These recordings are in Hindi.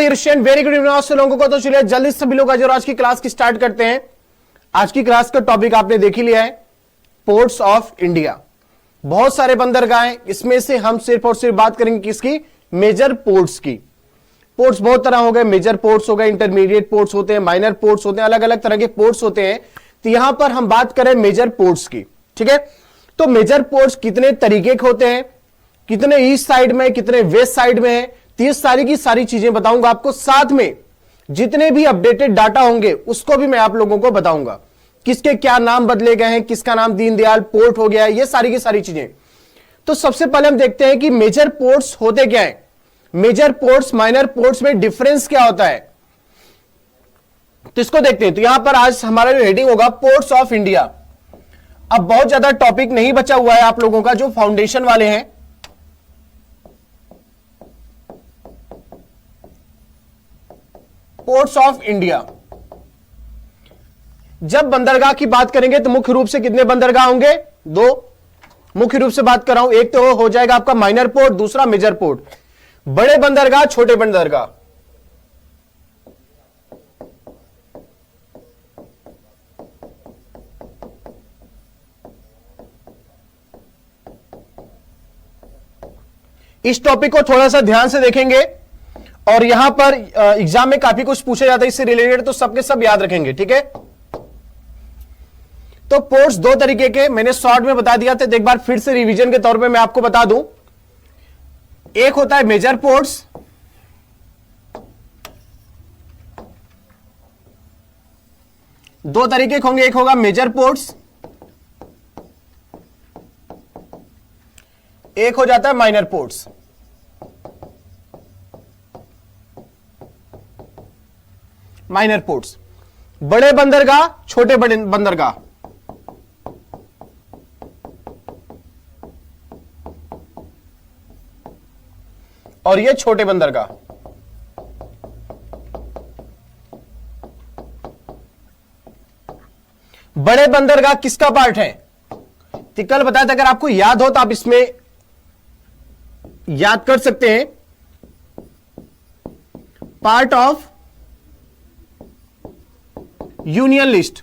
वेरी गुड इवनिंग से लोगों को। तो चलिए जल्दी सभी लोग आज की क्लास की स्टार्ट करते हैं। आज की क्लास का टॉपिक आपने देख ही लिया है, पोर्ट्स ऑफ इंडिया। बहुत सारे बंदरगाह हैं, इसमें से हम सिर्फ और सिर्फ बात करेंगे किसकी, मेजर पोर्ट्स की। पोर्ट्स बहुत तरह हो गए, मेजर पोर्ट्स हो गए, इंटरमीडिएट पोर्ट्स होते हैं, माइनर पोर्ट्स होते हैं, अलग अलग तरह के पोर्ट्स होते हैं। तो यहां पर हम बात करें मेजर पोर्ट्स की, ठीक है। तो मेजर पोर्ट्स कितने तरीके के होते हैं, कितने ईस्ट साइड में, कितने वेस्ट साइड में है, तो ये सारी की सारी चीजें बताऊंगा आपको। साथ में जितने भी अपडेटेड डाटा होंगे उसको भी मैं आप लोगों को बताऊंगा, किसके क्या नाम बदले गए हैं, किसका नाम दीनदयाल पोर्ट हो गया है, ये सारी की सारी चीजें। तो सबसे पहले हम देखते हैं कि मेजर पोर्ट्स होते क्या है, मेजर पोर्ट्स माइनर पोर्ट्स में डिफरेंस क्या होता है। तो इसको देखते हैं। तो यहां पर आज हमारा जो हेडिंग होगा पोर्ट्स ऑफ इंडिया। अब बहुत ज्यादा टॉपिक नहीं बचा हुआ है आप लोगों का, जो फाउंडेशन वाले हैं। पोर्ट्स ऑफ इंडिया, जब बंदरगाह की बात करेंगे तो मुख्य रूप से कितने बंदरगाह होंगे, दो मुख्य रूप से बात कर रहा हूं। एक तो हो जाएगा आपका माइनर पोर्ट, दूसरा मेजर पोर्ट। बड़े बंदरगाह, छोटे बंदरगाह। इस टॉपिक को थोड़ा सा ध्यान से देखेंगे और यहां पर एग्जाम में काफी कुछ पूछा जाता है इससे रिलेटेड, तो सबके सब याद रखेंगे, ठीक है। तो पोर्ट्स दो तरीके के मैंने शॉर्ट में बता दिया था, तो एक बार फिर से रिवीजन के तौर पे मैं आपको बता दूं। एक होता है मेजर पोर्ट्स, दो तरीके के होंगे, एक होगा मेजर पोर्ट्स, एक हो जाता है माइनर पोर्ट्स। माइनर पोर्ट्स, बड़े बंदरगाह, छोटे बड़े बंदरगाह। और ये छोटे बंदरगाह। बड़े बंदरगाह किसका पार्ट है, तो कल बताया था, अगर आपको याद हो तो आप इसमें याद कर सकते हैं। Part of union list.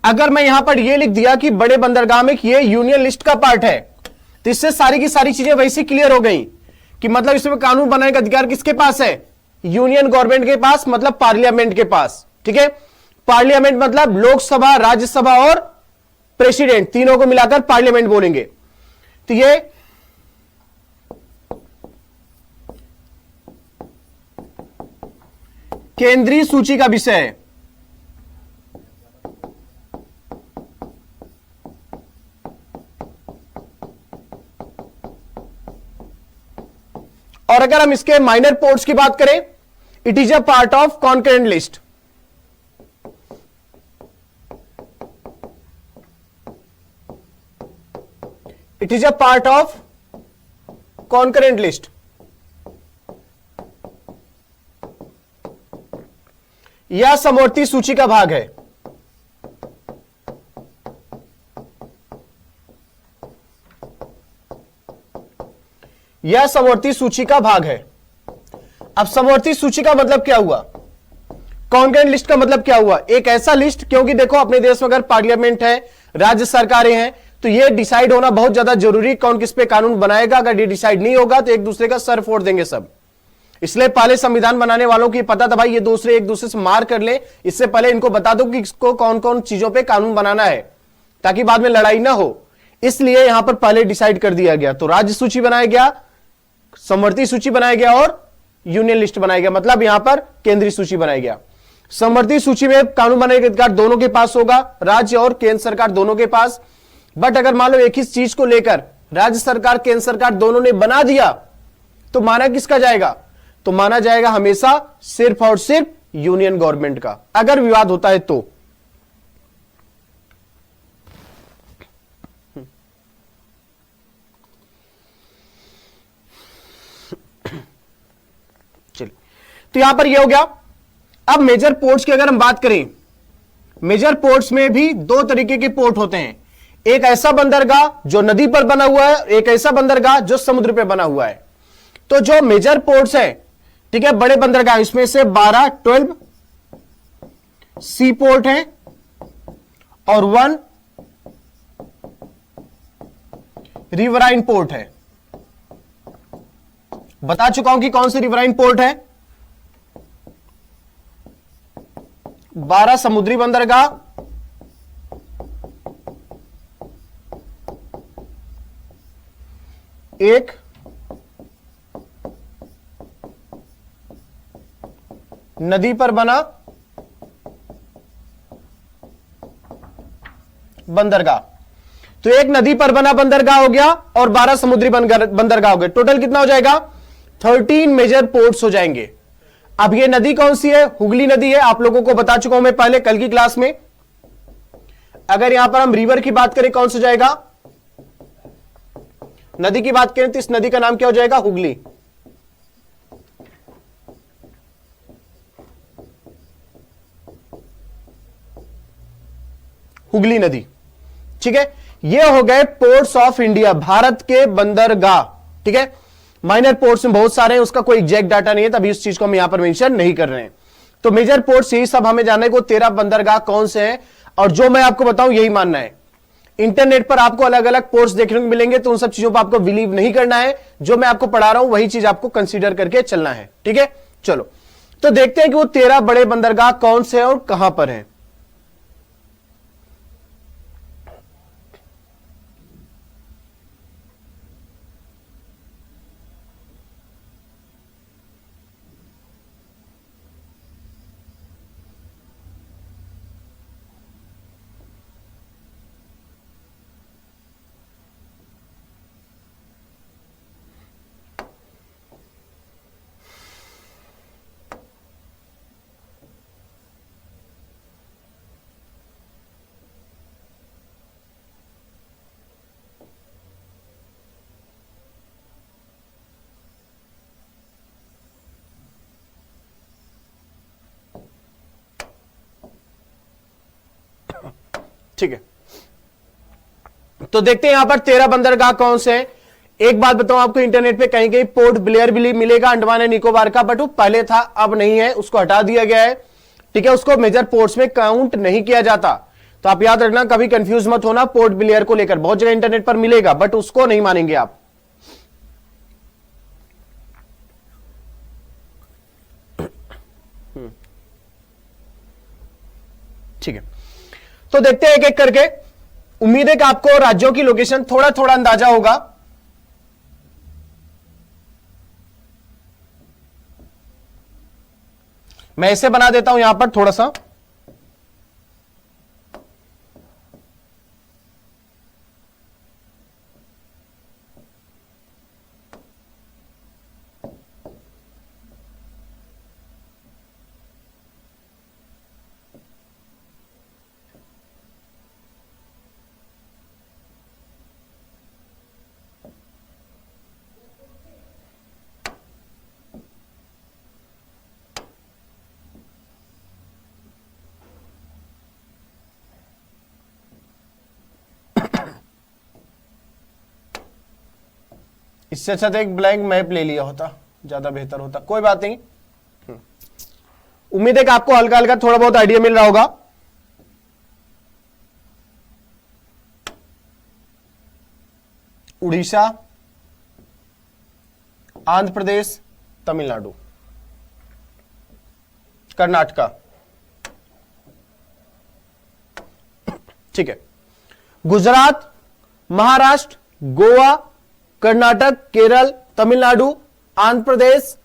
अगर मैं यहां पर यह लिख दिया कि बड़े बंदरगाह में ये यूनियन लिस्ट का पार्ट है, तो इससे सारी की सारी चीजें वैसे क्लियर हो गई कि मतलब इसमें कानून बनाने का अधिकार किसके पास है, यूनियन गवर्नमेंट के पास, मतलब पार्लियामेंट के पास, ठीक है। पार्लियामेंट मतलब लोकसभा, राज्यसभा और प्रेसिडेंट, तीनों को मिलाकर पार्लियामेंट बोलेंगे। तो ये केंद्रीय सूची का विषय है। और अगर हम इसके माइनर पोर्ट्स की बात करें, it is a part of concurrent list. It is a part of concurrent list. यह समवर्ती सूची का भाग है। यह समवर्ती सूची का भाग है। अब समवर्ती सूची का मतलब क्या हुआ, कॉन्करेंट लिस्ट का मतलब क्या हुआ, एक ऐसा लिस्ट, क्योंकि देखो अपने देश में अगर पार्लियामेंट है, राज्य सरकारें हैं, तो ये डिसाइड होना बहुत ज्यादा जरूरी, कौन किस पे कानून बनाएगा। अगर ये डिसाइड नहीं होगा तो एक दूसरे का सर फोड़ देंगे सब। इसलिए पहले संविधान बनाने वालों को पता था भाई ये दूसरे एक दूसरे से मार कर ले, इससे पहले इनको बता दो कि इसको कौन कौन चीजों पे कानून बनाना है, ताकि बाद में लड़ाई ना हो। इसलिए यहां पर पहले डिसाइड कर दिया गया। तो राज्य सूची बनाया गया, समवर्ती सूची बनाया गया और यूनियन लिस्ट बनाया गया, मतलब यहां पर केंद्रीय सूची बनाया गया। समवर्ती सूची में कानून बनाने का अधिकार दोनों के पास होगा, राज्य और केंद्र सरकार दोनों के पास। बट अगर मान लो एक ही चीज को लेकर राज्य सरकार, केंद्र सरकार दोनों ने बना दिया, तो माना किसका जाएगा, तो माना जाएगा हमेशा सिर्फ और सिर्फ यूनियन गवर्नमेंट का, अगर विवाद होता है तो। चलिए, तो यहां पर यह हो गया। अब मेजर पोर्ट्स की अगर हम बात करें, मेजर पोर्ट्स में भी दो तरीके के पोर्ट होते हैं। एक ऐसा बंदरगाह जो नदी पर बना हुआ है, एक ऐसा बंदरगाह जो समुद्र पर बना हुआ है। तो जो मेजर पोर्ट्स है, ठीक है, बड़े बंदरगाह इसमें से 12 सी पोर्ट है और 1 रिवराइन पोर्ट है। बता चुका हूं कि कौन सी रिवराइन पोर्ट है। 12 समुद्री बंदरगाह, एक नदी पर बना बंदरगाह। तो एक नदी पर बना बंदरगाह हो गया और 12 समुद्री बंदरगाह हो गए। टोटल कितना हो जाएगा? 13 मेजर पोर्ट्स हो जाएंगे। अब ये नदी कौन सी है? हुगली नदी है। आप लोगों को बता चुका हूं मैं पहले कल की क्लास में। अगर यहां पर हम रिवर की बात करें कौन सा जाएगा? नदी की बात करें तो इस नदी का नाम क्या हो जाएगा? हुगली। हुगली नदी। ठीक है, ये हो गए पोर्ट्स ऑफ इंडिया, भारत के बंदरगाह। ठीक है, माइनर पोर्ट्स में बहुत सारे हैं, उसका कोई एग्जैक्ट डाटा नहीं है, तभी इस चीज को हम यहां पर मेंशन नहीं कर रहे हैं। तो मेजर पोर्ट्स यही सब हमें जानने को 13 बंदरगाह कौन से हैं, और जो मैं आपको बताऊं यही मानना है। इंटरनेट पर आपको अलग अलग पोर्ट्स देखने को मिलेंगे, तो उन सब चीजों पर आपको बिलीव नहीं करना है। जो मैं आपको पढ़ा रहा हूं वही चीज आपको कंसीडर करके चलना है। ठीक है, चलो तो देखते हैं कि वो 13 बड़े बंदरगाह कौन से हैं और कहां पर हैं। ठीक है, तो देखते हैं यहां पर 13 बंदरगाह कौन से हैं। एक बात बताऊं आपको, इंटरनेट पे कहीं कहीं पोर्ट ब्लेयर भी मिलेगा अंडमान एंड निकोबार का, बट वो पहले था अब नहीं है, उसको हटा दिया गया है। ठीक है, उसको मेजर पोर्ट्स में काउंट नहीं किया जाता। तो आप याद रखना, कभी कंफ्यूज मत होना पोर्ट ब्लेयर को लेकर। बहुत जगह इंटरनेट पर मिलेगा बट उसको नहीं मानेंगे आप। ठीक है, तो देखते हैं एक एक करके। उम्मीद है कि आपको राज्यों की लोकेशन थोड़ा थोड़ा अंदाजा होगा। मैं इसे बना देता हूं यहां पर थोड़ा सा। इससे अच्छा तो एक ब्लैंक मैप ले लिया होता, ज्यादा बेहतर होता। कोई बात नहीं, उम्मीद है कि आपको हल्का हल्का थोड़ा बहुत आइडिया मिल रहा होगा। उड़ीसा, आंध्र प्रदेश, तमिलनाडु, कर्नाटका। ठीक है, गुजरात, महाराष्ट्र, गोवा, कर्नाटक, केरल, तमिलनाडु, आंध्र प्रदेश,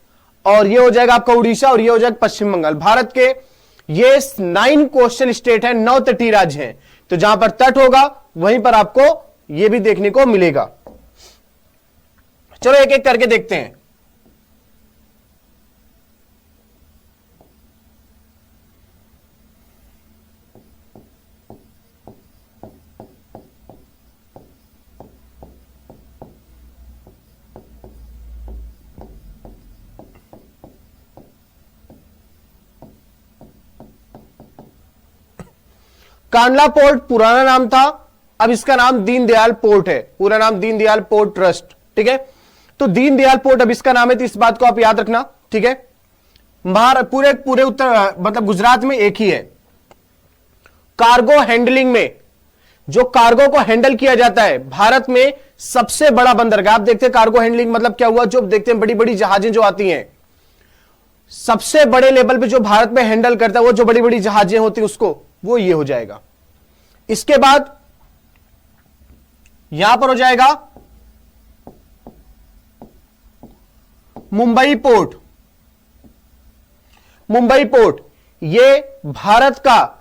और ये हो जाएगा आपका उड़ीसा, और ये हो जाएगा पश्चिम बंगाल। भारत के ये 9 कोस्टल स्टेट है, 9 तटीय राज्य हैं। तो जहां पर तट होगा वहीं पर आपको ये भी देखने को मिलेगा। चलो एक एक करके देखते हैं। कांडला पोर्ट पुराना नाम था, अब इसका नाम दीनदयाल पोर्ट है। पूरा नाम दीनदयाल पोर्ट ट्रस्ट। ठीक है, तो दीनदयाल पोर्ट अब इसका नाम है, तो इस बात को आप याद रखना। ठीक है, पूरे पूरे उत्तर मतलब गुजरात में एक ही है। कार्गो हैंडलिंग में, जो कार्गो को हैंडल किया जाता है, भारत में सबसे बड़ा बंदरगाह। आप देखते हैं कार्गो हैंडलिंग मतलब क्या हुआ, जो देखते हैं बड़ी बड़ी जहाजें जो आती हैं, सबसे बड़े लेवल पे जो भारत में हैंडल करता है वो जो बड़ी बड़ी जहाजें होती है उसको, वो ये हो जाएगा। इसके बाद यहां पर हो जाएगा मुंबई पोर्ट। मुंबई पोर्ट ये भारत का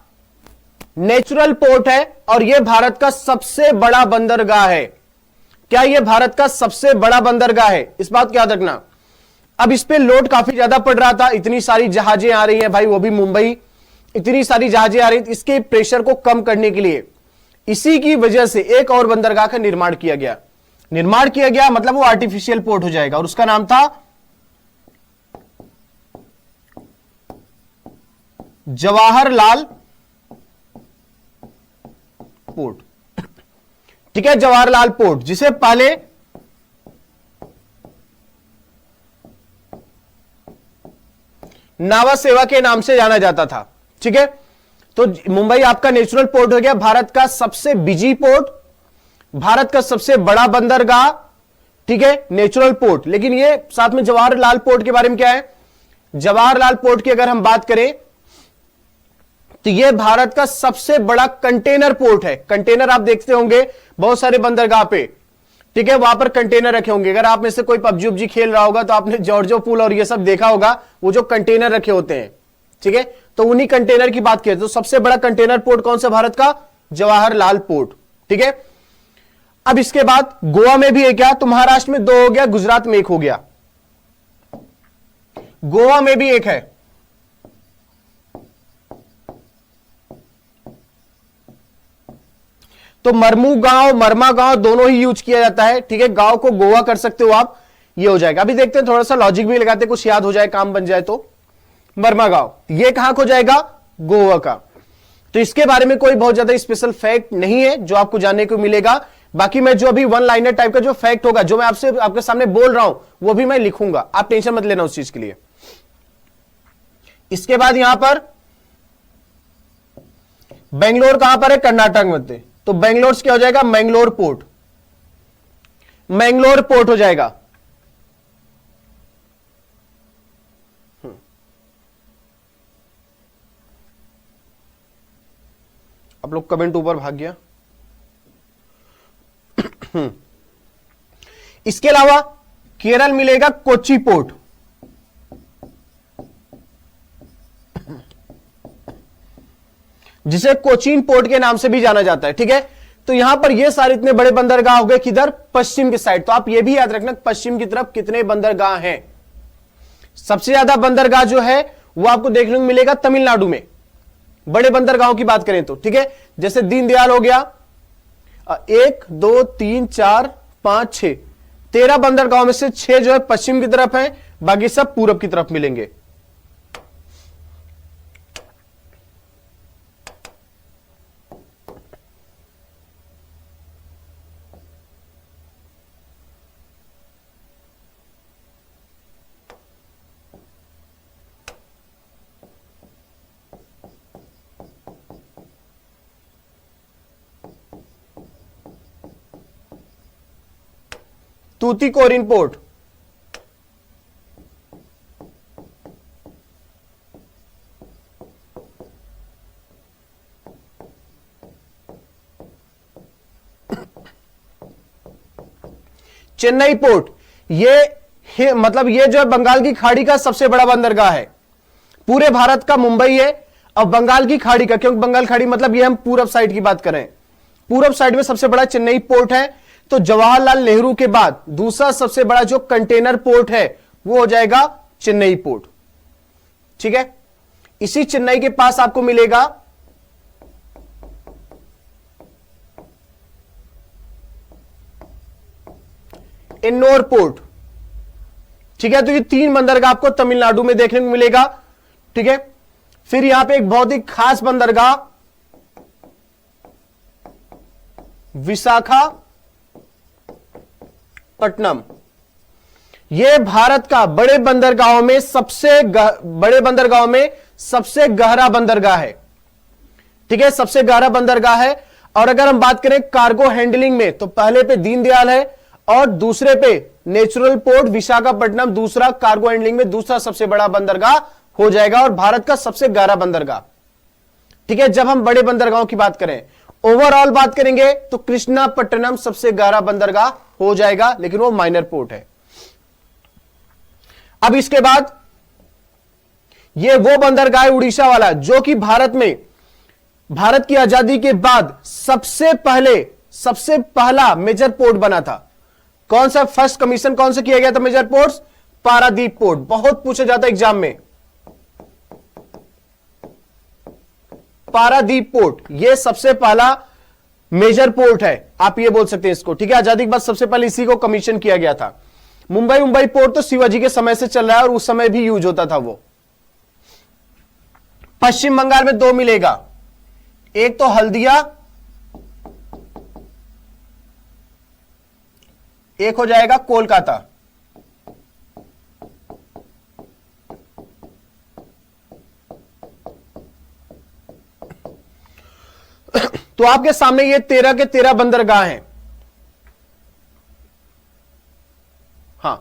नेचुरल पोर्ट है और यह भारत का सबसे बड़ा बंदरगाह है। क्या यह भारत का सबसे बड़ा बंदरगाह है, इस बात को याद रखना। अब इस पे लोड काफी ज्यादा पड़ रहा था, इतनी सारी जहाजें आ रही हैं भाई, वो भी मुंबई, इतनी सारी जहाजें आ रही हैं, इसके प्रेशर को कम करने के लिए इसी की वजह से एक और बंदरगाह का निर्माण किया गया। निर्माण किया गया मतलब वो आर्टिफिशियल पोर्ट हो जाएगा और उसका नाम था जवाहरलाल पोर्ट। ठीक है, जवाहरलाल पोर्ट, जिसे पहले नावा सेवा के नाम से जाना जाता था। ठीक है, तो मुंबई आपका नेचुरल पोर्ट हो गया, भारत का सबसे बिजी पोर्ट, भारत का सबसे बड़ा बंदरगाह। ठीक है, नेचुरल पोर्ट। लेकिन ये साथ में जवाहरलाल पोर्ट के बारे में क्या है, जवाहरलाल पोर्ट की अगर हम बात करें तो यह भारत का सबसे बड़ा कंटेनर पोर्ट है। कंटेनर आप देखते होंगे बहुत सारे बंदरगाह पे, ठीक है, वहां पर कंटेनर रखे होंगे। अगर आप में से कोई पबजी उबजी खेल रहा होगा तो आपने जॉर्जो पूल और ये सब देखा होगा, वो जो कंटेनर रखे होते हैं। ठीक है, तो उन्हीं कंटेनर की बात करें तो सबसे बड़ा कंटेनर पोर्ट कौन सा भारत का, जवाहरलाल पोर्ट। ठीक है, अब इसके बाद गोवा में भी है क्या, तो महाराष्ट्र में 2 हो गया, गुजरात में 1 हो गया, गोवा में भी 1 है। तो मरमू गांव, मरमा गांव दोनों ही यूज किया जाता है। ठीक है, गांव को गोवा कर सकते हो आप, ये हो जाएगा। अभी देखते हैं, थोड़ा सा लॉजिक भी लगाते हैं, कुछ याद हो जाए, काम बन जाए। तो मरमा गांव ये कहां को जाएगा, गोवा का। तो इसके बारे में कोई बहुत ज्यादा स्पेशल फैक्ट नहीं है जो आपको जानने को मिलेगा। बाकी मैं जो अभी 1 लाइनर टाइप का जो फैक्ट होगा, जो मैं आपसे आपके सामने बोल रहा हूं, वो भी मैं लिखूंगा, आप टेंशन मत लेना उस चीज के लिए। इसके बाद यहां पर बेंगलोर कहां पर है, कर्नाटक में, तो बेंगलोर से क्या हो जाएगा, मैंगलोर पोर्ट। मैंगलोर पोर्ट हो जाएगा। आप लोग कमेंट ऊपर भाग गया। इसके अलावा केरल मिलेगा कोच्चि पोर्ट। जिसे कोचीन पोर्ट के नाम से भी जाना जाता है। ठीक है, तो यहां पर ये सारे इतने बड़े बंदरगाह हो गए किधर, पश्चिम की साइड। तो आप ये भी याद रखना पश्चिम की तरफ कितने बंदरगाह हैं। सबसे ज्यादा बंदरगाह जो है वो आपको देखने को मिलेगा तमिलनाडु में, बड़े बंदरगाहों की बात करें तो। ठीक है, जैसे दीनदयाल हो गया, 1 2 3 4 5 6, 13 बंदरगाहों में से 6 जो है पश्चिम की तरफ है, बाकी सब पूरब की तरफ मिलेंगे। तूतीकोरिन पोर्ट, चेन्नई पोर्ट, ये मतलब ये जो है बंगाल की खाड़ी का सबसे बड़ा बंदरगाह है। पूरे भारत का मुंबई है, अब बंगाल की खाड़ी का, क्योंकि बंगाल खाड़ी मतलब ये हम पूरब साइड की बात करें, पूरब साइड में सबसे बड़ा चेन्नई पोर्ट है। तो जवाहरलाल नेहरू के बाद दूसरा सबसे बड़ा जो कंटेनर पोर्ट है वो हो जाएगा चेन्नई पोर्ट। ठीक है, इसी चेन्नई के पास आपको मिलेगा एन्नोर पोर्ट। ठीक है, तो ये 3 बंदरगाह आपको तमिलनाडु में देखने को मिलेगा। ठीक है, फिर यहां पे एक बहुत ही खास बंदरगाह विशाखापट्टनम, ये भारत का बड़े बंदरगाहों में बड़े बंदरगाहों में सबसे गहरा बंदरगाह है। ठीक है, सबसे गहरा बंदरगाह है। और अगर हम बात करें कार्गो हैंडलिंग में तो पहले पे दीनदयाल है और दूसरे पे नेचुरल पोर्ट विशाखापट्टनम, दूसरा कार्गो हैंडलिंग में दूसरा सबसे बड़ा बंदरगाह हो जाएगा और भारत का सबसे गहरा बंदरगाह। ठीक है, जब हम बड़े बंदरगाहों की बात करें, ओवरऑल बात करेंगे तो कृष्णापट्टनम सबसे गहरा बंदरगाह हो जाएगा, लेकिन वो माइनर पोर्ट है। अब इसके बाद ये वो बंदरगाह उड़ीसा वाला जो कि भारत की आजादी के बाद सबसे पहला मेजर पोर्ट बना था। कौन सा फर्स्ट कमीशन कौन सा किया गया था मेजर पोर्ट्स? पारादीप पोर्ट। बहुत पूछा जाता है एग्जाम में, पारादीप पोर्ट ये सबसे पहला मेजर पोर्ट है, आप ये बोल सकते हैं इसको। ठीक है, आजादी के बाद सबसे पहले इसी को कमीशन किया गया था। मुंबई पोर्ट तो शिवाजी के समय से चल रहा है और उस समय भी यूज होता था वो। पश्चिम बंगाल में 2 मिलेगा, एक तो हल्दिया, एक हो जाएगा कोलकाता। तो आपके सामने ये 13 के 13 बंदरगाह हैं। हां,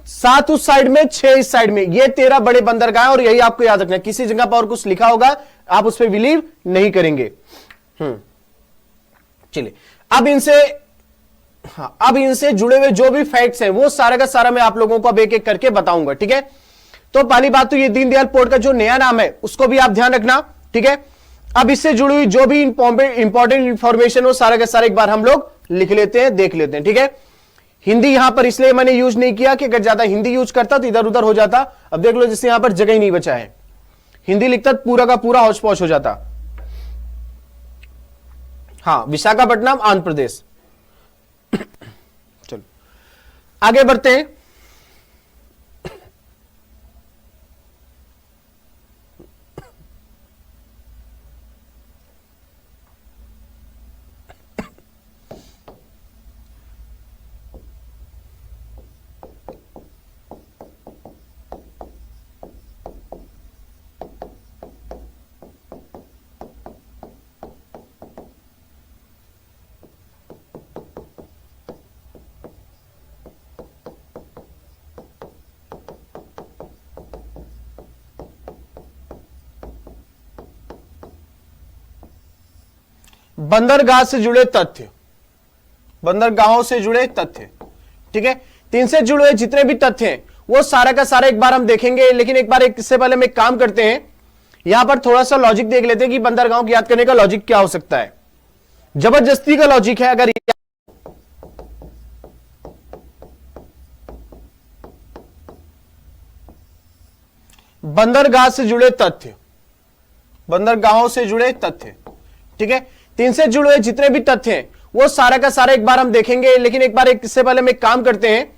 7 उस साइड में, 6 इस साइड में, ये 13 बड़े बंदरगाह। और यही आपको याद रखना है, किसी जगह पर और कुछ लिखा होगा आप उस पर बिलीव नहीं करेंगे। चलिए, अब इनसे जुड़े हुए जो भी फैक्ट्स हैं वो सारा का सारा मैं आप लोगों को अब एक एक करके बताऊंगा। ठीक है, तो पहली बात तो ये दीनदयाल पोर्ट का जो नया नाम है उसको भी आप ध्यान रखना। ठीक है, अब इससे जुड़ी हुई जो भी इंपॉर्टेंट इंफॉर्मेशन हो सारा का सारा एक बार हम लोग लिख लेते हैं, देख लेते हैं। ठीक है, हिंदी यहां पर इसलिए मैंने यूज नहीं किया कि अगर ज्यादा हिंदी यूज करता तो इधर उधर हो जाता। अब देख लो, जिससे यहां पर जगह ही नहीं बचा है, हिंदी लिखता तो पूरा का पूरा हौच पौच हो जाता। हाँ, विशाखापट्टनम आंध्र प्रदेश। चलो आगे बढ़ते हैं। बंदरगाह से जुड़े तथ्य, बंदरगाहों से जुड़े तथ्य। ठीक है, तो इनसे जुड़े जितने भी तथ्य हैं वो सारा का सारा एक बार हम देखेंगे, लेकिन एक बार इससे पहले हम एक काम करते हैं, यहां पर थोड़ा सा लॉजिक देख लेते हैं कि बंदरगाहों को याद करने का लॉजिक क्या हो सकता है। जबरदस्ती का लॉजिक है। अगर बंदरगाह से जुड़े तथ्य, बंदरगाहों से जुड़े तथ्य। ठीक है, तीन से जुड़े हुए जितने भी तथ्य हैं वो सारा का सारा एक बार हम देखेंगे, लेकिन एक बार इससे पहले हम एक काम करते हैं,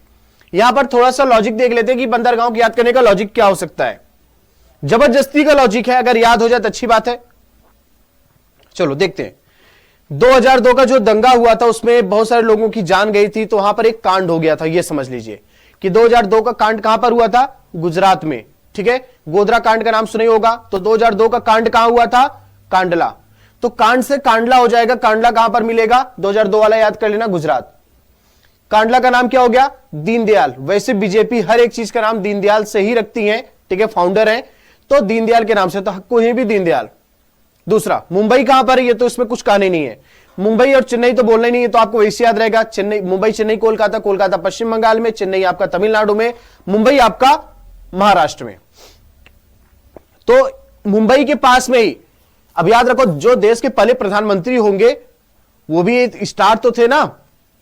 यहां पर थोड़ा सा लॉजिक देख लेते हैं कि बंदरगाहों को याद करने का लॉजिक क्या हो सकता है। जबरदस्ती का लॉजिक है, अगर याद हो जाए तो अच्छी बात है। चलो देखते हैं। 2002 का जो दंगा हुआ था उसमें बहुत सारे लोगों की जान गई थी, तो वहां पर एक कांड हो गया था। यह समझ लीजिए कि 2002 का कांड कहां पर हुआ था? गुजरात में। ठीक है, गोधरा कांड का नाम सुने होगा। तो 2002 का कांड कहां हुआ था? कांडला। तो कांड से कांडला हो जाएगा। कांडला कहां पर मिलेगा? 2002 वाला याद कर लेना, गुजरात। कांडला का नाम क्या हो गया? दीनदयाल। वैसे बीजेपी हर एक चीज का नाम दीनदयाल से ही रखती है। ठीक है, फाउंडर है तो दीनदयाल के नाम से, तो कोई भी दीनदयाल। दूसरा, मुंबई कहां पर है? ये तो इसमें कुछ कहानी नहीं है। मुंबई और चेन्नई तो बोलना ही नहीं है, तो आपको वैसे याद रहेगा। चेन्नई, मुंबई, चेन्नई, कोलकाता। कोलकाता पश्चिम बंगाल में, चेन्नई आपका तमिलनाडु में, मुंबई आपका महाराष्ट्र में। तो मुंबई के पास में ही, अब याद रखो, जो देश के पहले प्रधानमंत्री होंगे वो भी स्टार तो थे ना।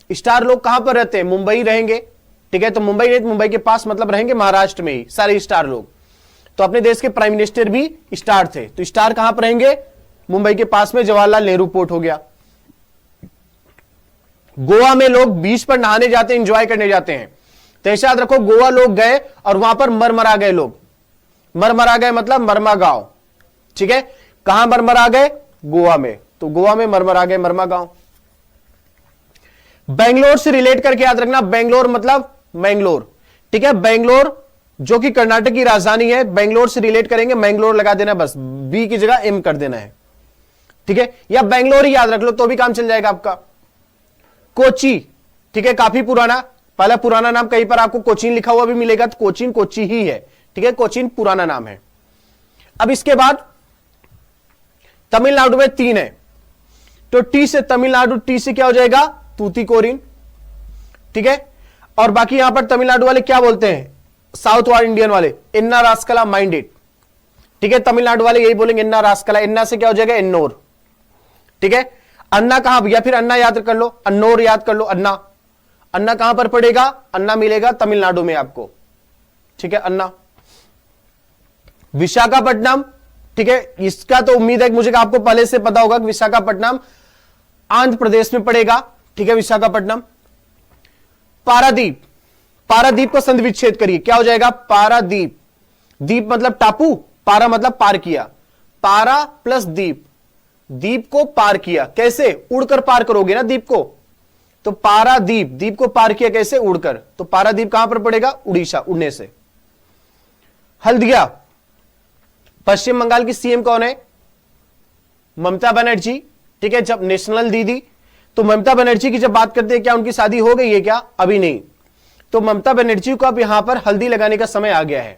स्टार लोग कहां पर रहते हैं? मुंबई रहेंगे। ठीक है, तो मुंबई नहीं, मुंबई के पास मतलब रहेंगे महाराष्ट्र में ही सारे स्टार लोग। तो अपने देश के प्राइम मिनिस्टर भी स्टार थे, तो स्टार कहां पर रहेंगे? मुंबई के पास में जवाहरलाल नेहरू पोर्ट हो गया। गोवा में लोग बीच पर नहाने जाते हैं, एंजॉय करने जाते हैं। तो ऐसे याद रखो, गोवा लोग गए और वहां पर मरमरा गए लोग। मरमरा गए मतलब मरमा गांव। ठीक है, कहां मरमरा गए? गोवा में। तो गोवा में मरमरा गए, मरमा गांव। बेंगलोर से रिलेट करके याद रखना, बेंगलोर मतलब मैंगलोर। ठीक है। बेंगलोर जो कि कर्नाटक की राजधानी है, बेंगलोर से रिलेट करेंगे, मैंगलोर लगा देना, बस बी की जगह एम कर देना है, ठीक है। या बेंगलोर ही याद रख लो तो भी काम चल जाएगा आपका। कोची, ठीक है, काफी पुराना, पहला पुराना नाम कहीं पर आपको कोचीन लिखा हुआ भी मिलेगा तो कोचीन कोची ही है, ठीक है, कोचीन पुराना नाम है। अब इसके बाद तमिलनाडु में 3 है, तो टी से तमिलनाडु, टी से क्या हो जाएगा, तूतीकोरिन, ठीक है। और बाकी यहां पर तमिलनाडु वाले क्या बोलते हैं, साउथ वार्ड इंडियन वाले, इन्ना रास्कला माइंडेड, ठीक है, तमिलनाडु वाले यही बोलेंगे इन्ना रास्कला, इन्ना से क्या हो जाएगा एन्नोर, ठीक है। अन्ना कहां, या फिर अन्ना याद कर लो, अन्नोर याद कर लो, अन्ना, अन्ना कहां पर पड़ेगा, अन्ना मिलेगा तमिलनाडु में आपको, ठीक है, अन्ना। विशाखापट्टनम, ठीक है, इसका तो उम्मीद है कि मुझे आपको पहले से पता होगा कि विशाखापट्टनम आंध्र प्रदेश में पड़ेगा, ठीक है, विशाखापट्टनम। पारादीप, पारादीप को संधि विच्छेद करिए, क्या हो जाएगा, पारादीप, दीप मतलब टापू, पारा मतलब पार किया, पारा प्लस दीप, दीप को पार किया, कैसे, उड़कर पार करोगे ना दीप को, तो पारादीप, दीप को पार किया कैसे, उड़कर, तो पारादीप कहां पर पड़ेगा, उड़ीसा, उड़ने से। हल्दिया, पश्चिम बंगाल की सीएम कौन है, ममता बनर्जी, ठीक है। जब नेशनल दीदी, तो ममता बनर्जी की जब बात करते हैं, क्या उनकी शादी हो गई है क्या, अभी नहीं, तो ममता बनर्जी को अब यहां पर हल्दी लगाने का समय आ गया है,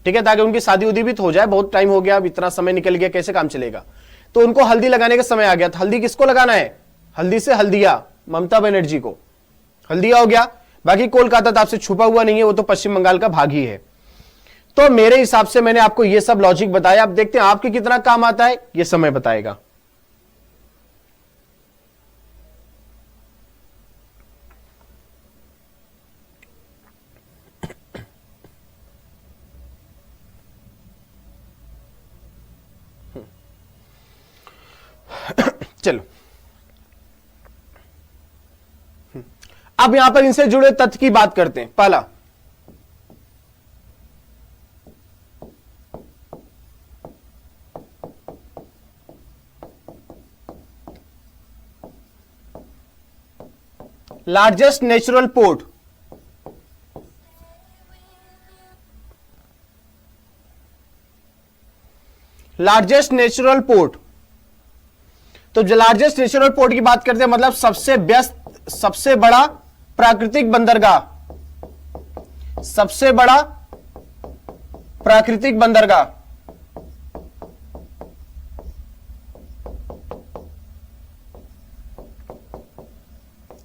ठीक है, ताकि उनकी शादी उदी भी हो जाए, बहुत टाइम हो गया, अब इतना समय निकल गया, कैसे काम चलेगा, तो उनको हल्दी लगाने का समय आ गया। तो हल्दी किसको लगाना है, हल्दी से हल्दिया, ममता बनर्जी को, हल्दिया हो गया। बाकी कोलकाता तो आपसे छुपा हुआ नहीं है, वो तो पश्चिम बंगाल का भाग ही है। तो मेरे हिसाब से मैंने आपको यह सब लॉजिक बताया, आप देखते हैं आपके कितना काम आता है, यह समय बताएगा। चलो, अब यहां पर इनसे जुड़े तथ्य की बात करते हैं। पहला, largest natural port, largest natural port, तो जो लार्जेस्ट नेचुरल पोर्ट की बात करते हैं मतलब सबसे व्यस्त, सबसे बड़ा प्राकृतिक बंदरगाह, सबसे बड़ा प्राकृतिक बंदरगाह,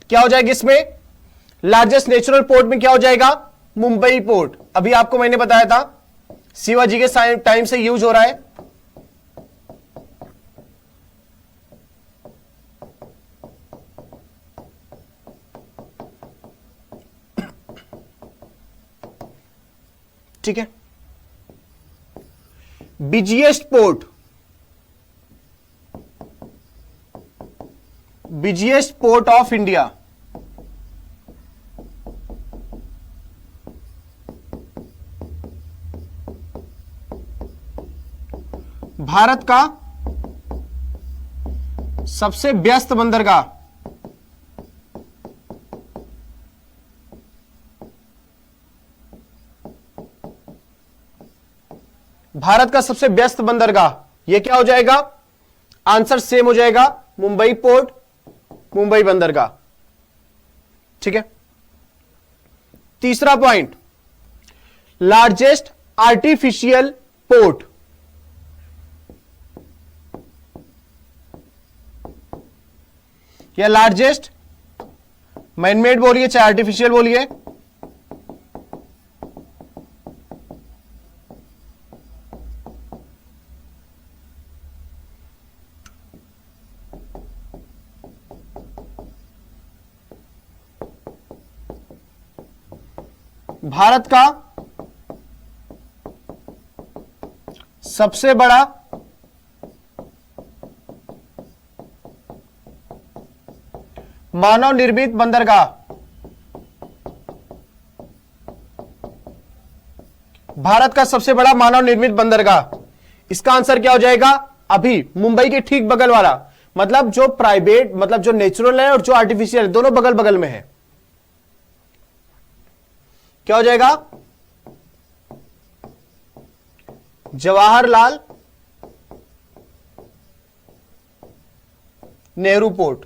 क्या हो जाएगा इसमें, लार्जेस्ट नेचुरल पोर्ट में क्या हो जाएगा, मुंबई पोर्ट। अभी आपको मैंने बताया था शिवाजी के टाइम से यूज हो रहा है, ठीक है। Busiest port, busiest port of India, Bharat का सबसे व्यस्त बंदरगाह, भारत का सबसे व्यस्त बंदरगाह, यह क्या हो जाएगा, आंसर सेम हो जाएगा, मुंबई पोर्ट, मुंबई बंदरगाह, ठीक है। तीसरा पॉइंट, लार्जेस्ट आर्टिफिशियल पोर्ट, या लार्जेस्ट मैनमेड बोलिए चाहे आर्टिफिशियल बोलिए, भारत का सबसे बड़ा मानव निर्मित बंदरगाह, भारत का सबसे बड़ा मानव निर्मित बंदरगाह, इसका आंसर क्या हो जाएगा, अभी मुंबई के ठीक बगल वाला, मतलब जो प्राइवेट, मतलब जो नेचुरल है और जो आर्टिफिशियल, दोनों बगल बगल में है, क्या हो जाएगा? जवाहरलाल नेहरू पोर्ट,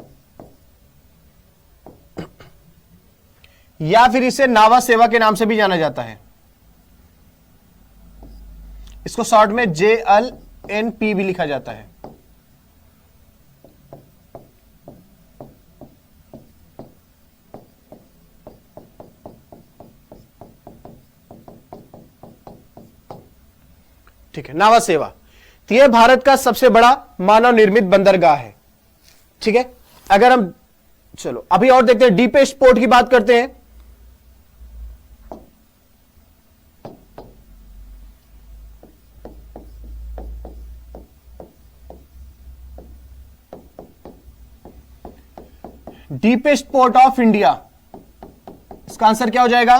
या फिर इसे नावा सेवा के नाम से भी जाना जाता है। इसको शॉर्ट में JLNP भी लिखा जाता है। ठीक है, नावा सेवा। तो यह भारत का सबसे बड़ा मानव निर्मित बंदरगाह है। ठीक है, अगर हम चलो अभी और देखते हैं, डीपेस्ट पोर्ट की बात करते हैं। डीपेस्ट पोर्ट ऑफ इंडिया, इसका आंसर क्या हो जाएगा?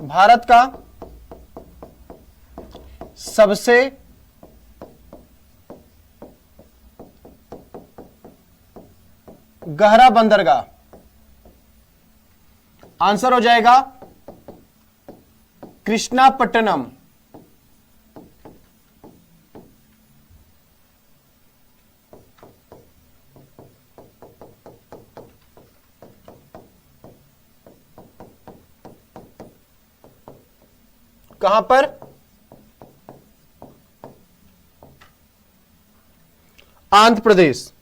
भारत का सबसे गहरा बंदरगाह, आंसर हो जाएगा कृष्णापट्टनम। कहां पर? आंध्र प्रदेश।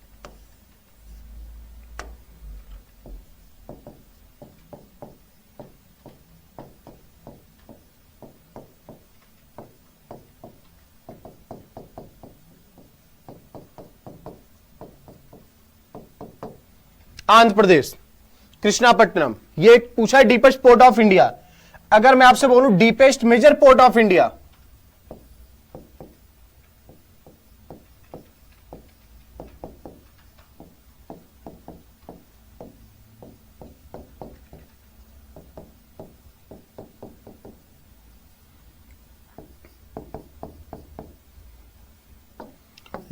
आंध्र प्रदेश, कृष्णापट्टनम। ये पूछा है डीपेस्ट पोर्ट ऑफ इंडिया। अगर मैं आपसे बोलूं deepest major port of India,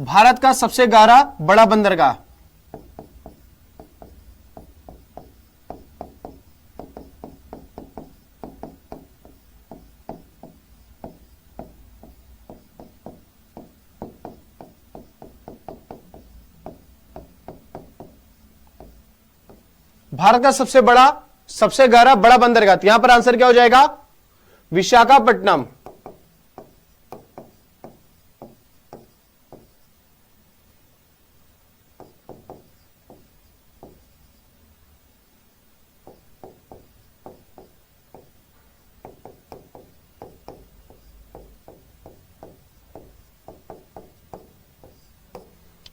Bharat का सबसे गहरा बड़ा बंदरगाह, भारत का सबसे गहरा बड़ा बंदरगाह, यहां पर आंसर क्या हो जाएगा? विशाखापट्टनम।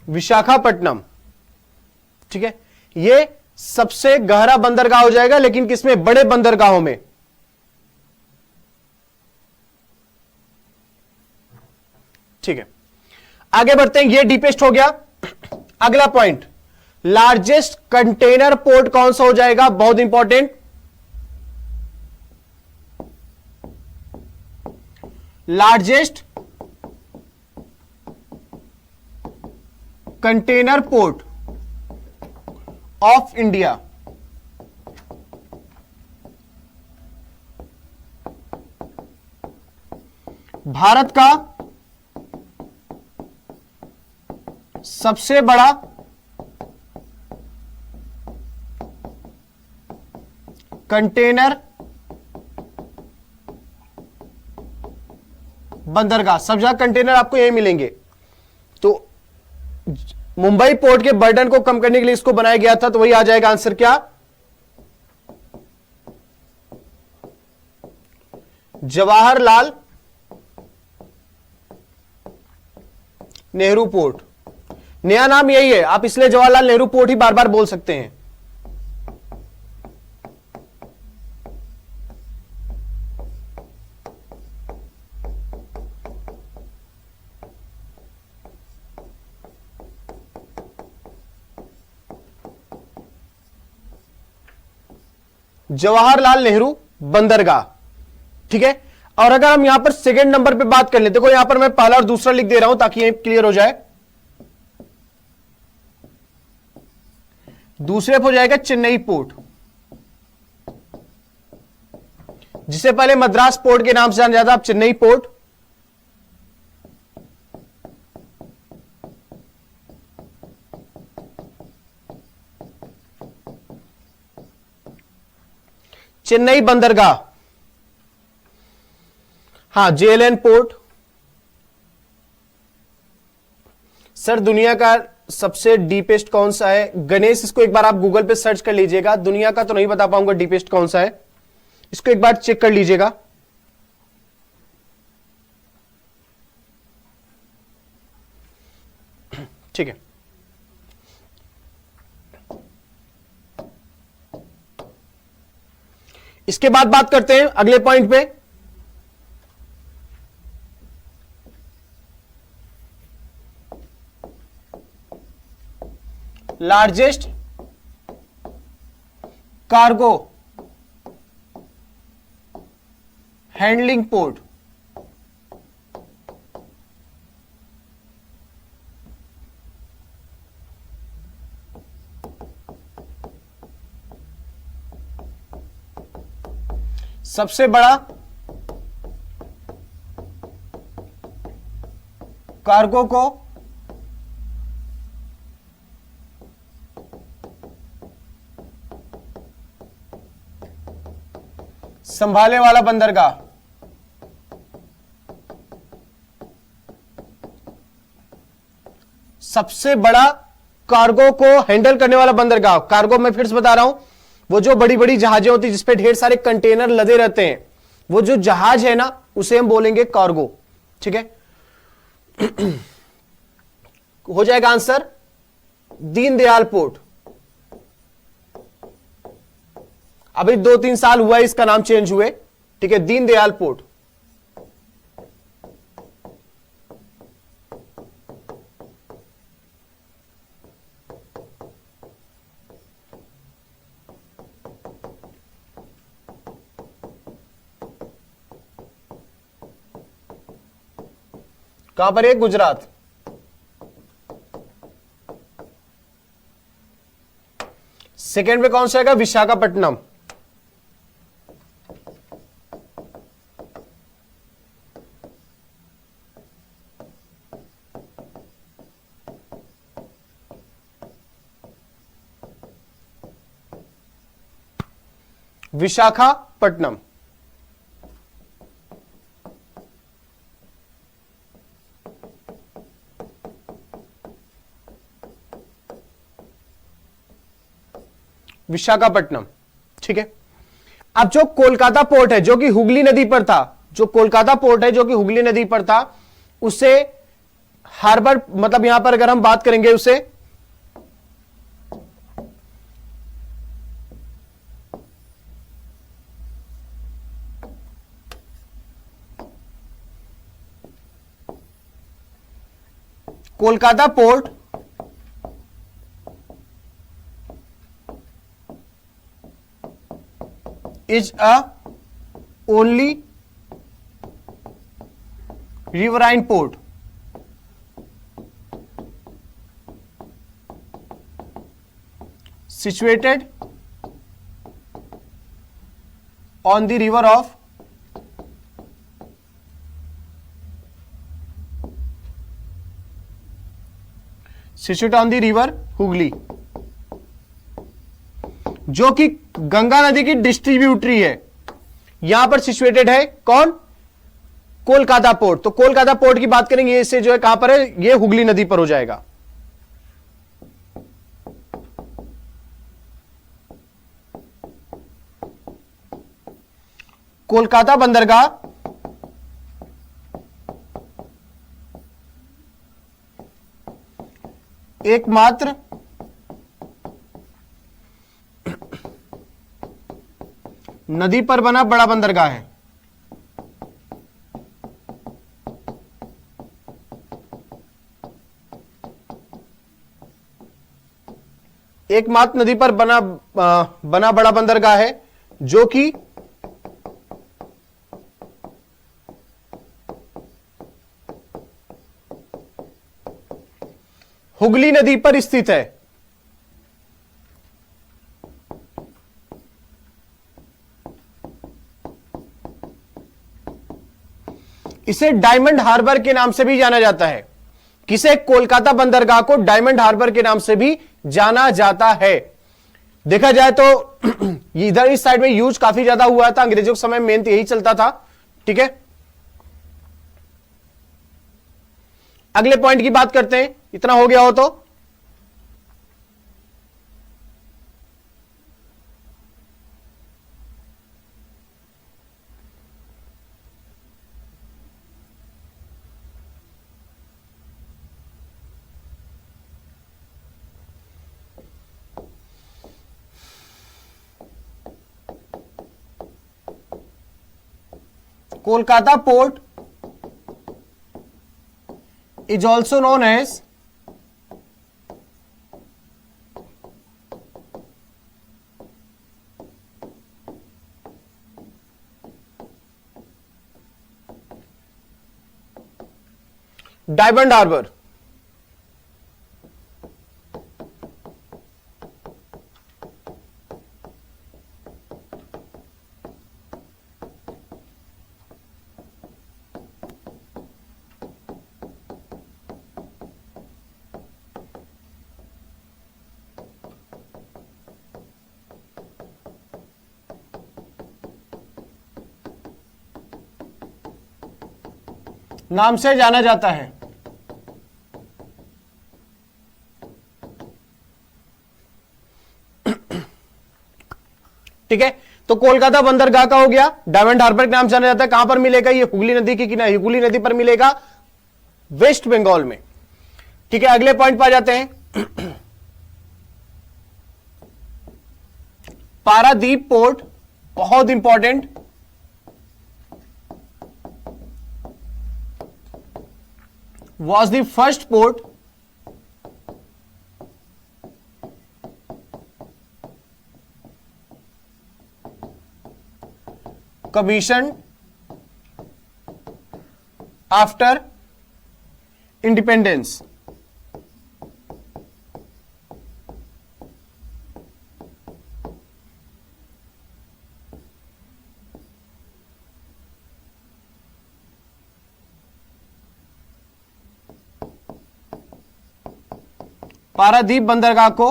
विशाखापट्टनम। ठीक है, ये सबसे गहरा बंदरगाह हो जाएगा, लेकिन किसमें? बड़े बंदरगाहों में। ठीक है, आगे बढ़ते हैं। ये डीपेस्ट हो गया। अगला पॉइंट, लार्जेस्ट कंटेनर पोर्ट कौन सा हो जाएगा? बहुत important. Largest container port of India, Bharat का सबसे बड़ा कंटेनर बंदरगाह। सब जगह कंटेनर आपको यही मिलेंगे। तो मुंबई पोर्ट के बर्डन को कम करने के लिए इसको बनाया गया था, तो वही आ जाएगा आंसर क्या? जवाहरलाल नेहरू पोर्ट। नया नाम यही है, आप इसलिए जवाहरलाल नेहरू पोर्ट ही बार बार बोल सकते हैं। जवाहरलाल नेहरू बंदरगाह। ठीक है, और अगर हम यहां पर सेकंड नंबर पे बात कर लेते, देखो यहां पर मैं पहला और दूसरा लिख दे रहा हूं ताकि ये क्लियर हो जाए। दूसरे पे हो जाएगा चेन्नई पोर्ट, जिसे पहले मद्रास पोर्ट के नाम से जाना जाता, अब चेन्नई पोर्ट। चेन्नई बंदरगाह, हां जेएलएन पोर्ट। सर दुनिया का सबसे डीपेस्ट कौन सा है? गणेश, इसको एक बार आप गूगल पे सर्च कर लीजिएगा, दुनिया का तो नहीं बता पाऊंगा डीपेस्ट कौन सा है, इसको एक बार चेक कर लीजिएगा। ठीक है, इसके बाद बात करते हैं अगले पॉइंट पे। Largest cargo handling port. सबसे बड़ा कार्गो को संभालने वाला बंदरगाह, सबसे बड़ा कार्गो को हैंडल करने वाला बंदरगाह। कार्गो मैं फिर से बता रहा हूं, वो जो बड़ी बड़ी जहाजें होती है जिसपे ढेर सारे कंटेनर लदे रहते हैं, वो जो जहाज है ना उसे हम बोलेंगे कार्गो। ठीक है, हो जाएगा आंसर दीनदयाल पोर्ट। अभी 2-3 साल हुआ है इसका नाम चेंज हुए। ठीक है, दीनदयाल पोर्ट। कहां पर है? गुजरात। सेकेंड पे कौन सा आएगा? विशाखापट्टनम। विशाखापट्टनम। विशाखापट्टनम। ठीक है, अब जो कोलकाता पोर्ट है जो कि हुगली नदी पर था, जो कोलकाता पोर्ट है जो कि हुगली नदी पर था, उसे हार्बर, मतलब यहां पर अगर हम बात करेंगे उसे Kolkata port is a only riverine port situated on the river of Hooghly, जो कि गंगा नदी की डिस्ट्रीब्यूटरी है। यहां पर सिचुएटेड है कौन? कोलकाता पोर्ट। तो कोलकाता पोर्ट की बात करेंगे, इससे जो है कहां पर है? ये हुगली नदी पर हो जाएगा। कोलकाता बंदरगाह एकमात्र नदी पर बना बड़ा बंदरगाह है। एकमात्र नदी पर बना बड़ा बंदरगाह है जो कि हुगली नदी पर स्थित है। इसे डायमंड हार्बर के नाम से भी जाना जाता है। किसे? कोलकाता बंदरगाह को डायमंड हार्बर के नाम से भी जाना जाता है। देखा जाए तो इधर इस साइड में यूज काफी ज्यादा हुआ था, अंग्रेजों के समय मेन यही चलता था। ठीक है, अगले पॉइंट की बात करते हैं, इतना हो गया हो तो। Kolkata port is also known as Diamond Harbour। नाम से जाना जाता है। ठीक है, तो कोलकाता बंदरगाह का हो गया, डायमंड हार्बर के नाम से जाना जाता है। कहां पर मिलेगा? ये हुगली नदी के किनारे, हुगली नदी पर मिलेगा, वेस्ट बंगाल में। ठीक है, अगले पॉइंट पर आ जाते हैं। पारादीप पोर्ट बहुत important, was the first port commissioned after independence। Paradip बंदरगाह को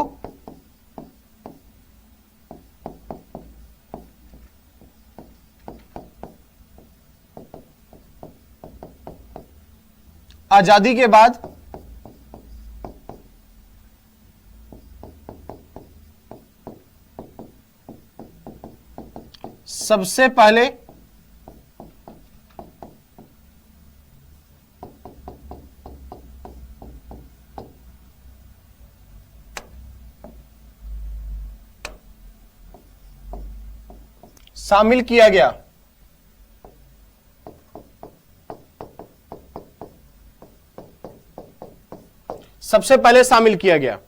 आजादी के बाद सबसे पहले शामिल किया गया। सबसे पहले शामिल किया गया।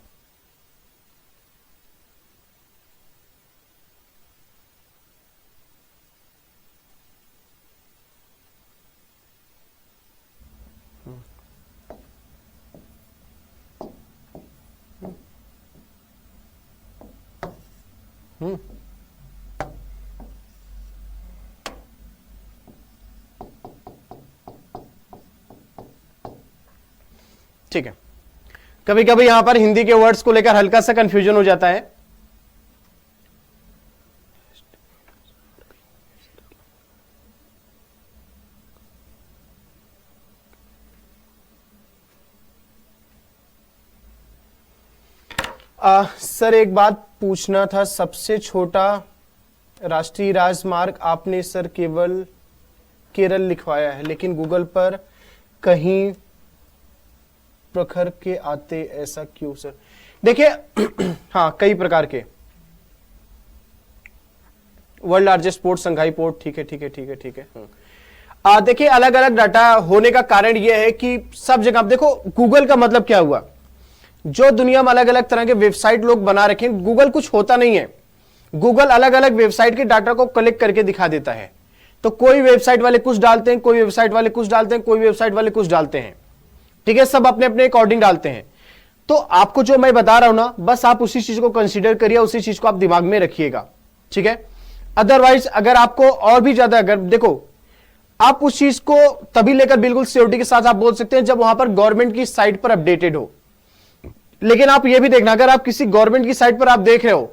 ठीक है, कभी कभी यहां पर हिंदी के वर्ड्स को लेकर हल्का सा कंफ्यूजन हो जाता है। सर एक बात पूछना था, सबसे छोटा राष्ट्रीय राजमार्ग आपने सर केवल केरल लिखवाया है, लेकिन गूगल पर कहीं प्रखर के आते, ऐसा क्यों सर? देखिए हाँ, कई प्रकार के वर्ल्ड लार्जेस्ट पोर्ट संघाई पोर्ट। ठीक है ठीक है ठीक है ठीक है। देखिए अलग अलग डाटा होने का कारण यह है कि सब जगह, आप देखो गूगल का मतलब क्या हुआ, जो दुनिया में अलग अलग तरह के वेबसाइट लोग बना रखे हैं, गूगल कुछ होता नहीं है। गूगल अलग अलग वेबसाइट के डाटा को कलेक्ट करके दिखा देता है। तो कोई वेबसाइट वाले कुछ डालते हैं, कोई वेबसाइट वाले कुछ डालते हैं, कोई वेबसाइट वाले कुछ डालते हैं। ठीक है, सब अपने अपने अकॉर्डिंग डालते हैं। तो आपको जो मैं बता रहा हूं ना, बस आप उसी चीज को कंसीडर करिए, उसी चीज को आप दिमाग में रखिएगा। ठीक है, अदरवाइज अगर आपको और भी ज्यादा, अगर देखो आप उस चीज को तभी लेकर बिल्कुल सिक्योरिटी के साथ आप बोल सकते हैं जब वहां पर गवर्नमेंट की साइट पर अपडेटेड हो। लेकिन आप यह भी देखना, अगर आप किसी गवर्नमेंट की साइट पर आप देख रहे हो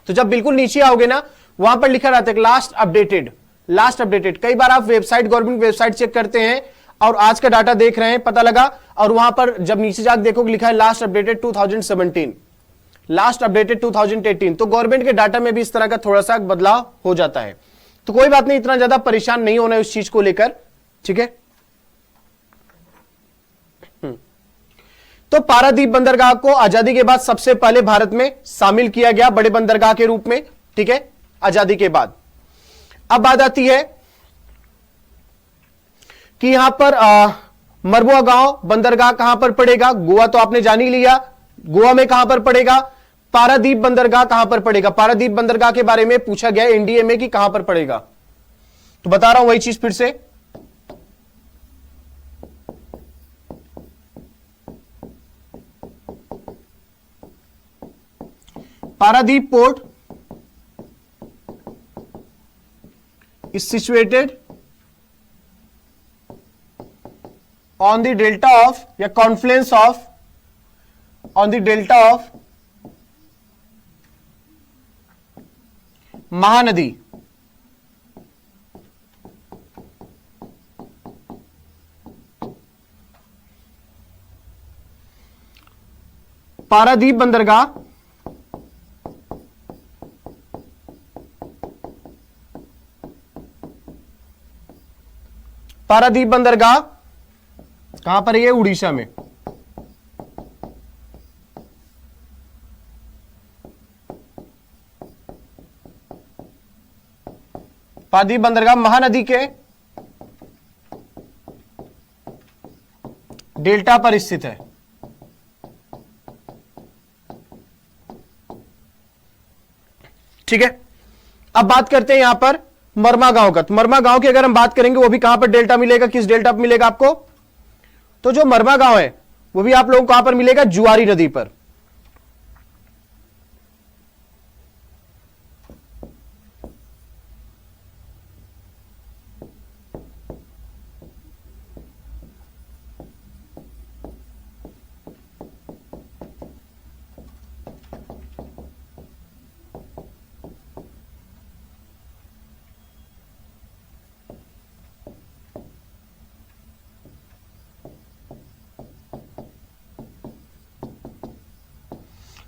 तो जब बिल्कुल नीचे आओगे ना, वहां पर लिखा रहता है लास्ट अपडेटेड, लास्ट अपडेटेड। कई बार आप वेबसाइट, गवर्नमेंट वेबसाइट चेक करते हैं और आज का डाटा देख रहे हैं, पता लगा, और वहां पर जब नीचे जाकर देखोगे लिखा है लास्ट अपडेटेड 2017, लास्ट अपडेटेड 2018। तो गवर्नमेंट के डाटा में भी इस तरह का थोड़ा सा बदलाव हो जाता है। तो कोई बात नहीं, इतना ज्यादा परेशान नहीं होना है उस चीज को लेकर, ठीक है। तो पारादीप बंदरगाह को आजादी के बाद सबसे पहले भारत में शामिल किया गया बड़े बंदरगाह के रूप में, ठीक है, आजादी के बाद। अब बात आती है कि यहां पर मरबुआ गांव बंदरगाह कहां पर पड़ेगा। गोवा तो आपने जान ही लिया, गोवा में कहां पर पड़ेगा। पारादीप बंदरगाह कहां पर पड़ेगा, पारादीप बंदरगाह के बारे में पूछा गया एनडीए में कि कहां पर पड़ेगा। तो बता रहा हूं वही चीज फिर से, Paradip port is situated on the delta of या confluence of on the delta of Mahanadi. Paradip बंदरगाह पारादीप बंदरगाह कहां पर है, उड़ीसा में। पारादीप बंदरगाह महानदी के डेल्टा पर स्थित है। ठीक है, अब बात करते हैं यहां पर मरमा गांव का। तो मरमा गांव की अगर हम बात करेंगे, वो भी कहां पर डेल्टा मिलेगा, किस डेल्टा पर मिलेगा आपको। तो जो मरमा गांव है वो भी आप लोगों को कहां पर मिलेगा, जुआरी नदी पर।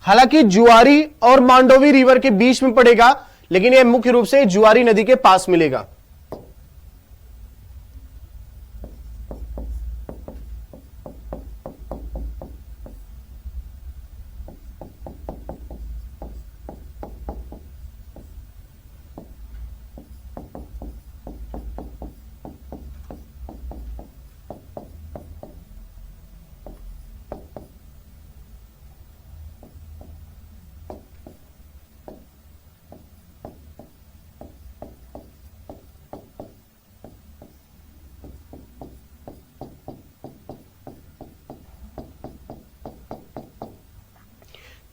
हालांकि जुआरी और मांडोवी रिवर के बीच में पड़ेगा, लेकिन यह मुख्य रूप से जुआरी नदी के पास मिलेगा।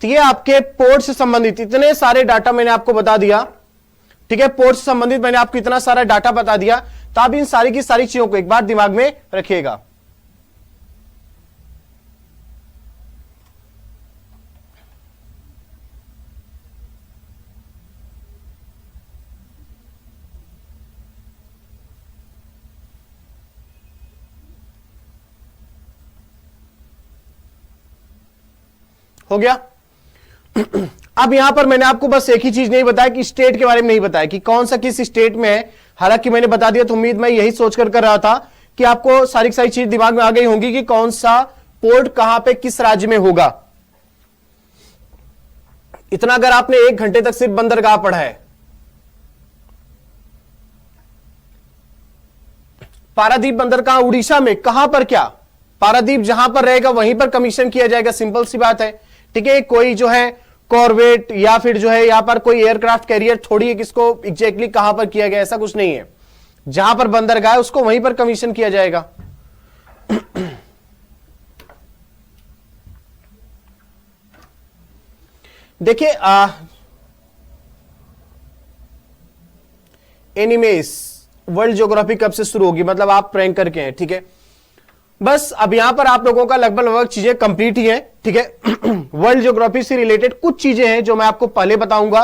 तो ये आपके पोर्ट से संबंधित इतने सारे डाटा मैंने आपको बता दिया, ठीक है। पोर्ट से संबंधित मैंने आपको इतना सारा डाटा बता दिया, तो आप इन सारी की सारी चीजों को एक बार दिमाग में रखिएगा। हो गया। अब यहां पर मैंने आपको बस एक ही चीज नहीं बताया कि स्टेट के बारे में नहीं बताया कि कौन सा किस स्टेट में है। हालांकि मैंने बता दिया, तो उम्मीद मैं यही सोचकर कर रहा था कि आपको सारी की सारी चीज दिमाग में आ गई होंगी कि कौन सा पोर्ट कहां पे किस राज्य में होगा। इतना अगर आपने 1 घंटे तक सिर्फ बंदरगाह पढ़ा है। पारादीप बंदरगाह उड़ीसा में कहां पर, क्या पारादीप जहां पर रहेगा वहीं पर कमीशन किया जाएगा, सिंपल सी बात है, ठीक है। कोई जो है कॉर्वेट या फिर जो है यहां पर कोई एयरक्राफ्ट कैरियर थोड़ी है, किसको एग्जैक्टली कहां पर किया गया, ऐसा कुछ नहीं है। जहां पर बंदरगाह है उसको वहीं पर कमीशन किया जाएगा। देखिए एनिमेस वर्ल्ड ज्योग्राफी कब से शुरू होगी, मतलब आप रैंक करके हैं, ठीक है। बस अब यहां पर आप लोगों का लगभग चीजें कंप्लीट ही है, ठीक है। वर्ल्ड ज्योग्राफी से रिलेटेड कुछ चीजें हैं जो मैं आपको पहले बताऊंगा,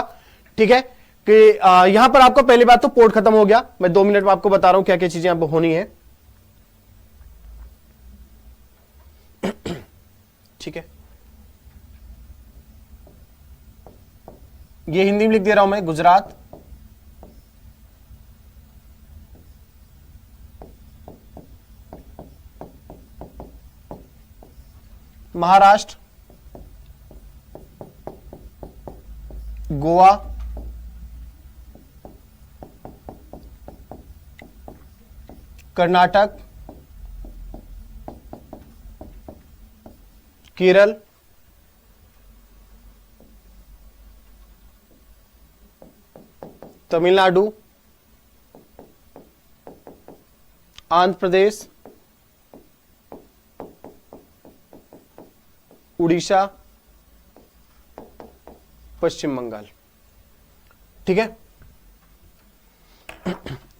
ठीक है, कि यहां पर आपको पहली बात तो पोर्ट खत्म हो गया। मैं 2 मिनट में आपको बता रहा हूं क्या क्या चीजें यहां पर होनी है, ठीक है। ये हिंदी में लिख दे रहा हूं मैं, गुजरात, महाराष्ट्र, गोवा, कर्नाटक, केरल, तमिलनाडु, आंध्र प्रदेश, उड़ीसा, पश्चिम बंगाल, ठीक है।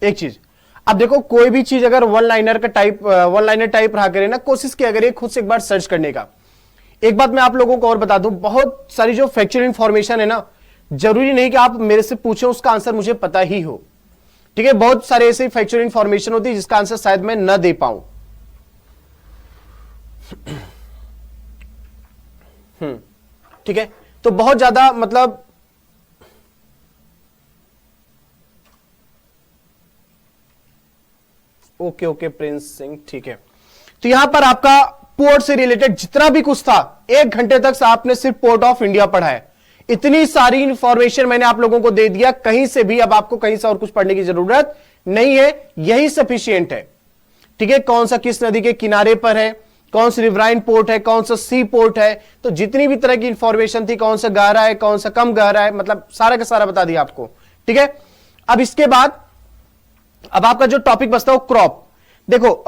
एक चीज अब देखो, कोई भी चीज अगर वन लाइनर टाइप रहा करे ना, कोशिश किया करिए खुद से एक बार सर्च करने का। एक बात मैं आप लोगों को और बता दूं, बहुत सारी जो फैक्चुअल इंफॉर्मेशन है ना, जरूरी नहीं कि आप मेरे से पूछें उसका आंसर मुझे पता ही हो, ठीक है। बहुत सारे ऐसे फैक्चुअल इंफॉर्मेशन होती है जिसका आंसर शायद मैं न दे पाऊं। ठीक है, तो बहुत ज्यादा मतलब ओके प्रिंस सिंह, ठीक है। तो यहां पर आपका पोर्ट से रिलेटेड जितना भी कुछ था, 1 घंटे तक आपने सिर्फ पोर्ट ऑफ इंडिया पढ़ा है। इतनी सारी इंफॉर्मेशन मैंने आप लोगों को दे दिया, कहीं से भी अब आपको कहीं से और कुछ पढ़ने की जरूरत नहीं है, यही सफिशियंट है, ठीक है। कौन सा किस नदी के किनारे पर है, कौन सा रिवराइन पोर्ट है, कौन सा सी पोर्ट है, तो जितनी भी तरह की इंफॉर्मेशन थी, कौन सा गहरा है, कौन सा कम गहरा है, मतलब सारा का सारा बता दिया आपको, ठीक है। अब इसके बाद अब आपका जो टॉपिक बचता है वो क्रॉप। देखो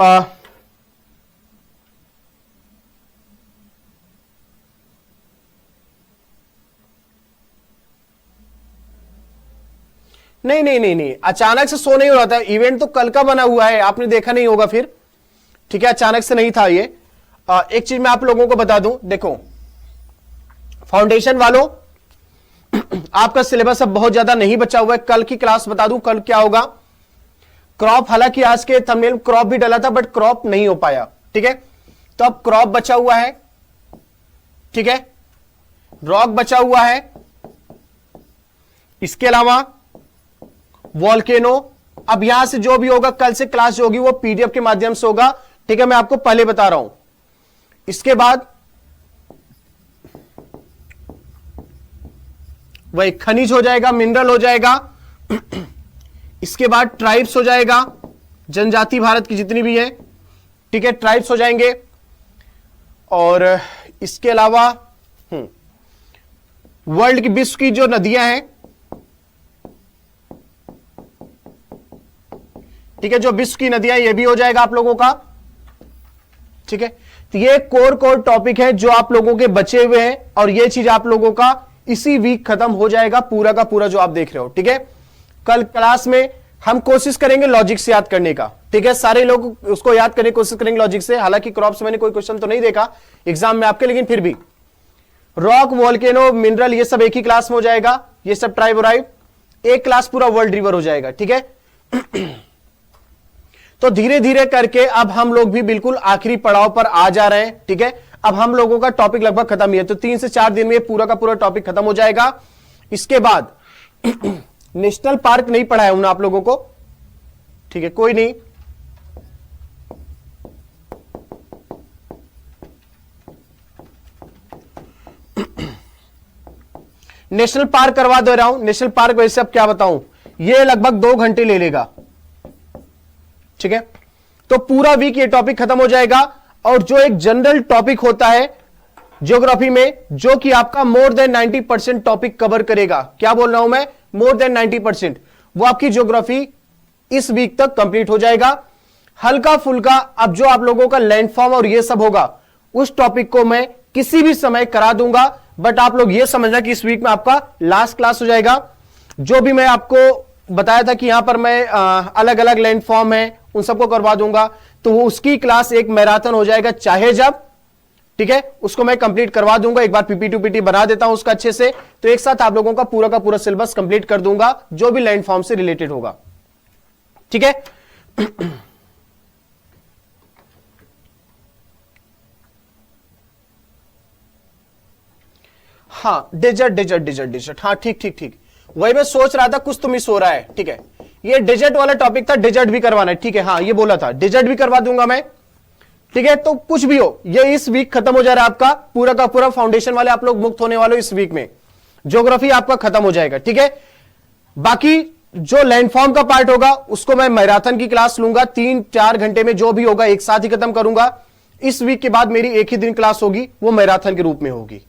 नहीं, अचानक से शो नहीं हो रहा था, इवेंट तो कल का बना हुआ है, आपने देखा नहीं होगा फिर, ठीक है। अचानक से नहीं था ये। एक चीज मैं आप लोगों को बता दूं, देखो फाउंडेशन वालों, आपका सिलेबस अब बहुत ज्यादा नहीं बचा हुआ है। कल की क्लास बता दूं कल क्या होगा। क्रॉप, हालांकि आज के थंबनेल क्रॉप भी डाला था, बट क्रॉप नहीं हो पाया, ठीक है। तो अब क्रॉप बचा हुआ है, ठीक है, रॉक बचा हुआ है, इसके अलावा वॉल्केनो। अब यहां से जो भी होगा, कल से क्लास जो होगी वो पीडीएफ के माध्यम से होगा, ठीक है, मैं आपको पहले बता रहा हूं। इसके बाद वही खनिज हो जाएगा, मिनरल हो जाएगा। इसके बाद ट्राइब्स हो जाएगा, जनजाति भारत की जितनी भी है, ठीक है, ट्राइब्स हो जाएंगे। और इसके अलावा वर्ल्ड की, विश्व की जो नदियां हैं, ठीक है, जो विश्व की नदियां, ये भी हो जाएगा आप लोगों का, ठीक है। तो ये कोर टॉपिक है जो आप लोगों के बचे हुए हैं, और ये चीज आप लोगों का इसी वीक खत्म हो जाएगा, पूरा का पूरा जो आप देख रहे हो, ठीक है। कल क्लास में हम कोशिश करेंगे लॉजिक से याद करने का, ठीक है। सारे लोग उसको याद करने की कोशिश करेंगे लॉजिक से। हालांकि क्रॉप से मैंने कोई क्वेश्चन तो नहीं देखा एग्जाम में आपके, लेकिन फिर भी रॉक, वॉल्केनो, मिनरल, ये सब एक ही क्लास में हो जाएगा। ये सब ट्राइब वराइब, एक क्लास पूरा वर्ल्ड रिवर हो जाएगा, ठीक है। तो धीरे धीरे करके अब हम लोग भी बिल्कुल आखिरी पड़ाव पर आ जा रहे हैं, ठीक है। अब हम लोगों का टॉपिक लगभग खत्म ही है, तो 3 से 4 दिन में पूरा का पूरा टॉपिक खत्म हो जाएगा। इसके बाद नेशनल पार्क नहीं पढ़ाया हूं ना आप लोगों को, ठीक है, कोई नहीं। नेशनल पार्क करवा दे रहा हूं। नेशनल पार्क वैसे अब क्या बताऊं, ये लगभग 2 घंटे ले लेगा, ठीक है। तो पूरा वीक ये टॉपिक खत्म हो जाएगा। और जो एक जनरल टॉपिक होता है ज्योग्राफी में, जो कि आपका मोर देन 90% टॉपिक कवर करेगा, क्या बोल रहा हूं मैं, मोर देन 90%, वो आपकी ज्योग्राफी इस वीक तक कंप्लीट हो जाएगा। हल्का फुल्का अब जो आप लोगों का लैंडफॉर्म और ये सब होगा, उस टॉपिक को मैं किसी भी समय करा दूंगा, बट आप लोग ये समझना कि इस वीक में आपका लास्ट क्लास हो जाएगा। जो भी मैं आपको बताया था कि यहां पर मैं अलग अलग लैंडफॉर्म है उन सबको करवा दूंगा, तो वो उसकी क्लास एक मैराथन हो जाएगा चाहे जब, ठीक है, उसको मैं कंप्लीट करवा दूंगा। एक बार पीपीटी बना देता हूं उसका अच्छे से, तो एक साथ आप लोगों का पूरा सिलेबस कंप्लीट कर दूंगा जो भी लैंडफॉर्म से रिलेटेड होगा, ठीक है। हाँ, डिजिट, हाँ ठीक, वही मैं सोच रहा था, कुछ तो मिस हो रहा है, ठीक है। ये डिजिट वाला टॉपिक था, डिजिट भी करवाना है, ठीक है, हाँ ये बोला था, डिजिट भी करवा दूंगा मैं, ठीक है। तो कुछ भी हो, ये इस वीक खत्म हो जा रहा है आपका पूरा का पूरा, फाउंडेशन वाले आप लोग मुक्त होने वाले हो इस वीक में, ज्योग्राफी आपका खत्म हो जाएगा, ठीक है। बाकी जो लैंडफॉर्म का पार्ट होगा उसको मैं मैराथन की क्लास लूंगा, 3-4 घंटे में जो भी होगा एक साथ ही खत्म करूंगा। इस वीक के बाद मेरी एक ही दिन क्लास होगी, वो मैराथन के रूप में होगी,